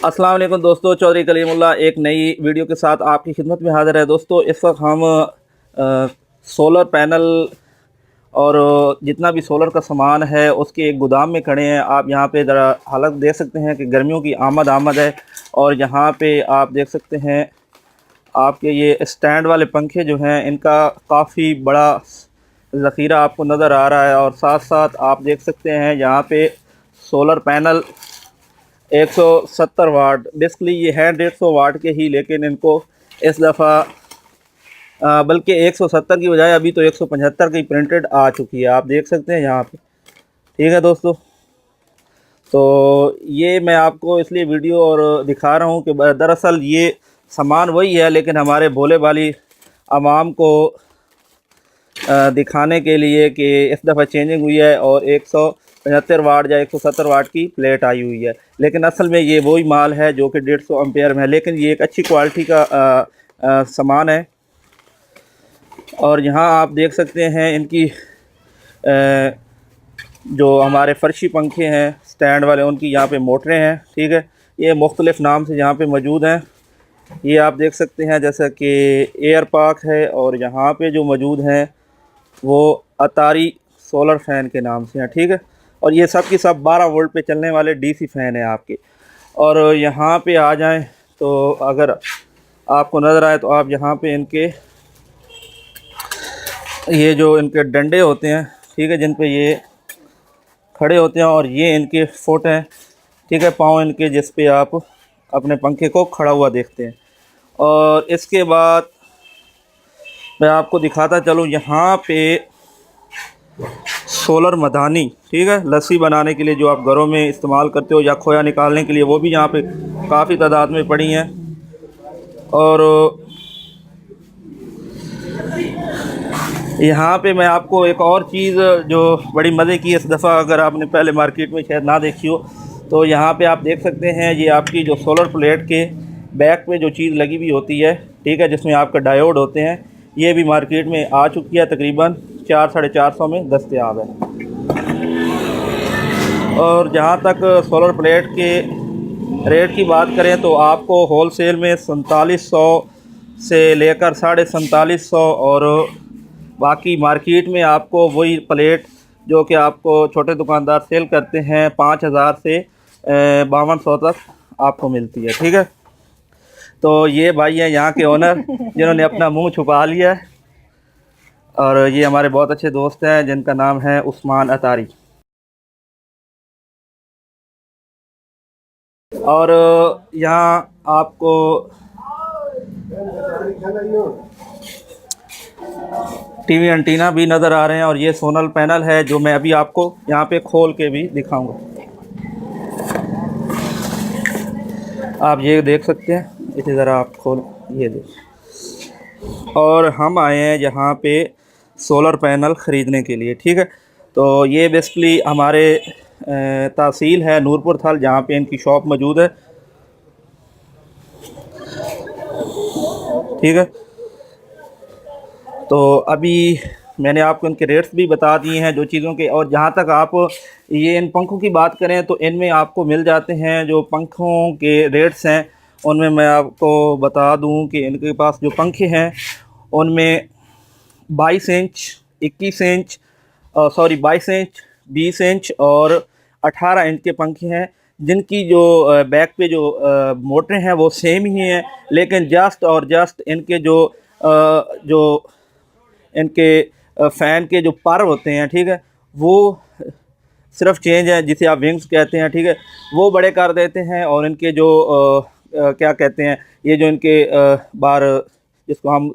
अस्सलाम वालेकुम दोस्तों, चौधरी कलीमुल्लाह एक नई वीडियो के साथ आपकी खिदमत में हाज़िर है। दोस्तों, इस वक्त हम सोलर पैनल और जितना भी सोलर का सामान है उसके एक गोदाम में खड़े हैं। आप यहाँ पे ज़रा हालत देख सकते हैं कि गर्मियों की आमद है। और यहाँ पे आप देख सकते हैं आपके ये स्टैंड वाले पंखे जो हैं इनका काफ़ी बड़ा ज़ख़ीरा आपको नज़र आ रहा है। और साथ साथ आप देख सकते हैं यहाँ पे सोलर पैनल 170 वाट, बेसिकली ये है 150 वाट के ही, लेकिन इनको इस दफ़ा बल्कि 170 की बजाय अभी तो 175 की प्रिंटेड आ चुकी है। आप देख सकते हैं यहाँ पे। ठीक है दोस्तों, तो ये मैं आपको इसलिए वीडियो और दिखा रहा हूँ कि दरअसल ये सामान वही है, लेकिन हमारे भोले भाली आवाम को दिखाने के लिए कि इस दफ़ा चेंजिंग हुई है और 175 वाट या 170 वाट की प्लेट आई हुई है। लेकिन असल में ये वही माल है जो कि 150 एम्पेयर में है, लेकिन ये एक अच्छी क्वालिटी का सामान है। और यहाँ आप देख सकते हैं इनकी जो हमारे फर्शी पंखे हैं स्टैंड वाले, उनकी यहाँ पे मोटरें हैं। ठीक है, ये मुख्तलिफ़ नाम से यहाँ पे मौजूद हैं। ये आप देख सकते हैं जैसा कि एयर पार्क है, और यहाँ पे जो मौजूद हैं वो अतारी सोलर फ़ैन के नाम से हैं। ठीक है, और ये सब की सब 12 वोल्ट पे चलने वाले डीसी फ़ैन हैं आपके। और यहाँ पे आ जाएं तो अगर आपको नज़र आए तो आप यहाँ पे इनके ये जो इनके डंडे होते हैं, ठीक है, जिन पे ये खड़े होते हैं, और ये इनके फुट हैं। ठीक है, पाँव इनके जिस पे आप अपने पंखे को खड़ा हुआ देखते हैं। और इसके बाद मैं आपको दिखाता चलूँ यहाँ पे सोलर मदानी, ठीक है, लस्सी बनाने के लिए जो आप घरों में इस्तेमाल करते हो या खोया निकालने के लिए, वो भी यहाँ पे काफ़ी तादाद में पड़ी हैं। और यहाँ पे मैं आपको एक और चीज़ जो बड़ी मज़े की इस दफ़ा, अगर आपने पहले मार्केट में शायद ना देखी हो, तो यहाँ पे आप देख सकते हैं ये आपकी जो सोलर प्लेट के बैक पे जो चीज़ लगी हुई होती है, ठीक है, जिसमें आपका डायोड होते हैं, ये भी मार्केट में आ चुकी है, तकरीबन 400-450 में दस्तयाब है। और जहाँ तक सोलर प्लेट के रेट की बात करें तो आपको होल सेल में 4700 से लेकर 4750, और बाकी मार्केट में आपको वही प्लेट जो कि आपको छोटे दुकानदार सेल करते हैं 5000 से 5200 तक आपको मिलती है। ठीक है, तो ये भाई हैं यहाँ के ओनर जिन्होंने अपना मुंह छुपा लिया है, और ये हमारे बहुत अच्छे दोस्त हैं जिनका नाम है उस्मान अतारी। और यहाँ आपको टीवी एंटीना भी नज़र आ रहे हैं, और ये सोलर पैनल है जो मैं अभी आपको यहाँ पे खोल के भी दिखाऊंगा। आप ये देख सकते हैं, इसे ज़रा आप खोल, ये देख। और हम आए हैं यहाँ पे सोलर पैनल ख़रीदने के लिए। ठीक है, तो ये बेसिकली हमारे तहसील है नूरपुर थल, जहाँ पे इनकी शॉप मौजूद है। ठीक है, तो अभी मैंने आपको इनके रेट्स भी बता दिए हैं जो चीज़ों के। और जहाँ तक आप ये इन पंखों की बात करें तो इनमें आपको मिल जाते हैं जो पंखों के रेट्स हैं, उनमें मैं आपको बता दूं कि इनके पास जो पंखे हैं उनमें 22 इंच, 21 इंच, 22 इंच, 20 इंच और 18 इंच के पंखे हैं, जिनकी जो बैक पे जो मोटरें हैं वो सेम ही हैं, लेकिन जस्ट इनके जो इनके फ़ैन के जो पर होते हैं, ठीक है, वो सिर्फ चेंज है, जिसे आप विंग्स कहते हैं। ठीक है, वो बड़े कर देते हैं, और इनके जो क्या कहते हैं, ये जो इनके बार, जिसको हम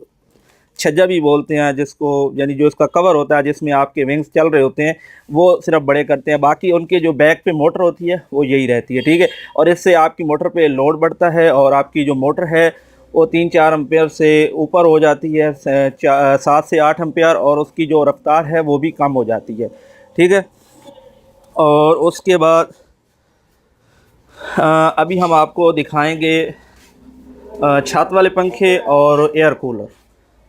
छज्जा भी बोलते हैं, जिसको यानी जो इसका कवर होता है जिसमें आपके विंग्स चल रहे होते हैं, वो सिर्फ बड़े करते हैं। बाकी उनके जो बैक पे मोटर होती है वो यही रहती है। ठीक है, और इससे आपकी मोटर पे लोड बढ़ता है, और आपकी जो मोटर है वो 3-4 एम्पेयर से ऊपर हो जाती है, 7 से 8 एम्पेयर, और उसकी जो रफ्तार है वो भी कम हो जाती है। ठीक है, और उसके बाद अभी हम आपको दिखाएंगे छत वाले पंखे और एयर कूलर।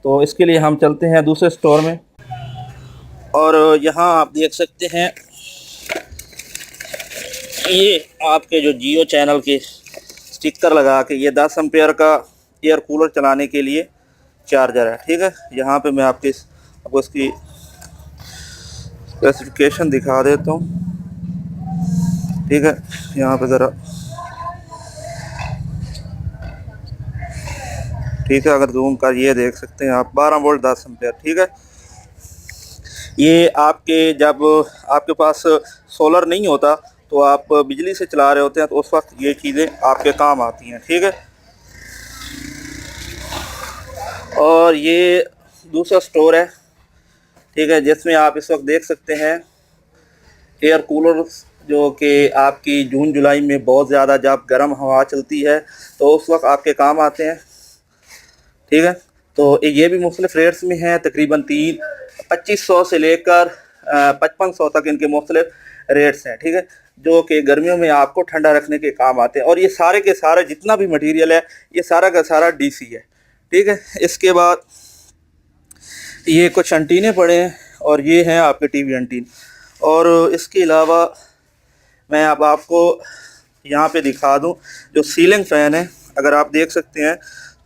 तो इसके लिए हम चलते हैं दूसरे स्टोर में, और यहाँ आप देख सकते हैं ये आपके जो जियो चैनल के स्टिकर लगा के। ये 10 एम्पेयर का एयर कूलर चलाने के लिए चार्जर है, ठीक है। यहाँ पे मैं आपको इसकी स्पेसिफिकेशन दिखा देता हूँ, ठीक है। यहाँ पे ज़रा, ठीक है, अगर जूम कर ये देख सकते हैं आप 12 वोल्ट 10 एम्पेयर, ठीक है। ये जब आपके पास सोलर नहीं होता तो आप बिजली से चला रहे होते हैं, तो उस वक्त ये चीज़ें आपके काम आती हैं, ठीक है। और ये दूसरा स्टोर है, ठीक है, जिसमें आप इस वक्त देख सकते हैं एयर कूलर, जो कि आपकी जून जुलाई में बहुत ज़्यादा जब गर्म हवा चलती है तो उस वक्त आपके काम आते हैं, ठीक है। तो ये भी मुख्तलिफ़ रेट्स में हैं, तकरीबन 2500 से लेकर 5500 तक इनके मुख्तलिफ रेट्स हैं, ठीक है, जो कि गर्मियों में आपको ठंडा रखने के काम आते हैं। और ये सारे के सारे जितना भी मटेरियल है ये सारा का सारा डीसी है, ठीक है। इसके बाद ये कुछ एंटीने पड़े हैं और ये हैं आपके टीवी एंटीन। और इसके अलावा मैं अब आपको यहाँ पे दिखा दूँ जो सीलिंग फ़ैन है, अगर आप देख सकते हैं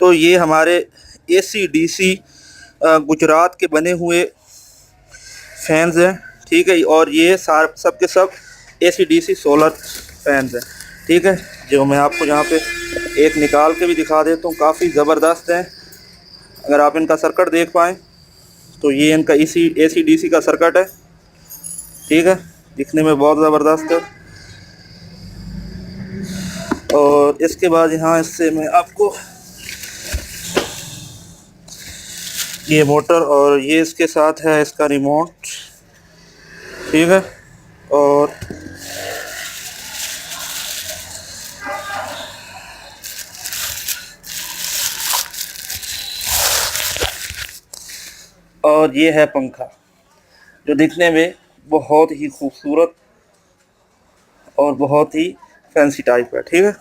तो ये हमारे AC/DC गुजरात के बने हुए फैंस हैं, ठीक है। और ये सब के सब AC/DC सोलर फैंस हैं, ठीक है। जो मैं आपको यहाँ पे एक निकाल के भी दिखा देता हूँ, काफ़ी ज़बरदस्त हैं। अगर आप इनका सर्किट देख पाएँ तो ये इनका AC/DC का सर्किट है, ठीक है, दिखने में बहुत ज़बरदस्त है। और इसके बाद यहाँ इससे मैं आपको ये मोटर और ये इसके साथ है इसका रिमोट, ठीक है। और ये है पंखा, जो दिखने में बहुत ही खूबसूरत और बहुत ही फैंसी टाइप है, ठीक है।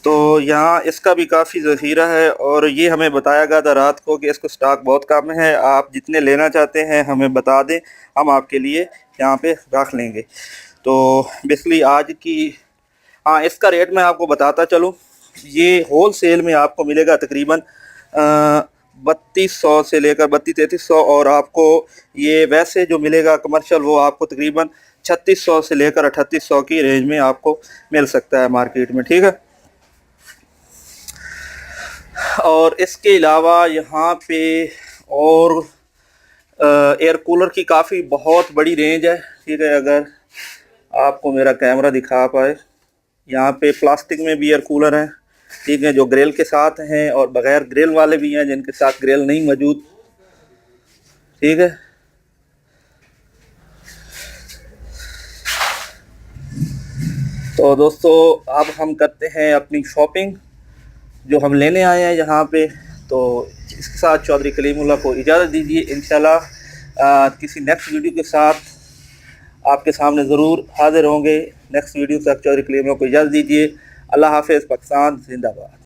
तो यहाँ इसका भी काफ़ी ज़ख़ीरा है और ये हमें बताया गया था रात को कि इसका स्टॉक बहुत कम है, आप जितने लेना चाहते हैं हमें बता दें, हम आपके लिए यहाँ पे रख लेंगे। तो बेसिकली आज की, हाँ, इसका रेट मैं आपको बताता चलूँ। ये होल सेल में आपको मिलेगा तकरीबन 3200 से लेकर 3200-3300, और आपको ये वैसे जो मिलेगा कमर्शियल वो आपको तकरीबन 3600 से लेकर 3800 की रेंज में आपको मिल सकता है मार्केट में, ठीक है। और इसके अलावा यहाँ पे और एयर कूलर की काफ़ी बहुत बड़ी रेंज है, ठीक है। अगर आपको मेरा कैमरा दिखा पाए, यहाँ पे प्लास्टिक में भी एयर कूलर हैं, ठीक है, जो ग्रिल के साथ हैं और बग़ैर ग्रिल वाले भी हैं जिनके साथ ग्रिल नहीं मौजूद, ठीक है। तो दोस्तों अब हम करते हैं अपनी शॉपिंग जो हम लेने आए हैं यहाँ पे। तो इसके साथ चौधरी कलीमुल्लाह को इजाज़त दीजिए। इंशाल्लाह किसी नेक्स्ट वीडियो के साथ आपके सामने ज़रूर हाज़िर होंगे। नेक्स्ट वीडियो तक चौधरी कलीमुल्लाह को इजाज़त दीजिए। अल्लाह हाफ़िज़। पाकिस्तान जिंदाबाद।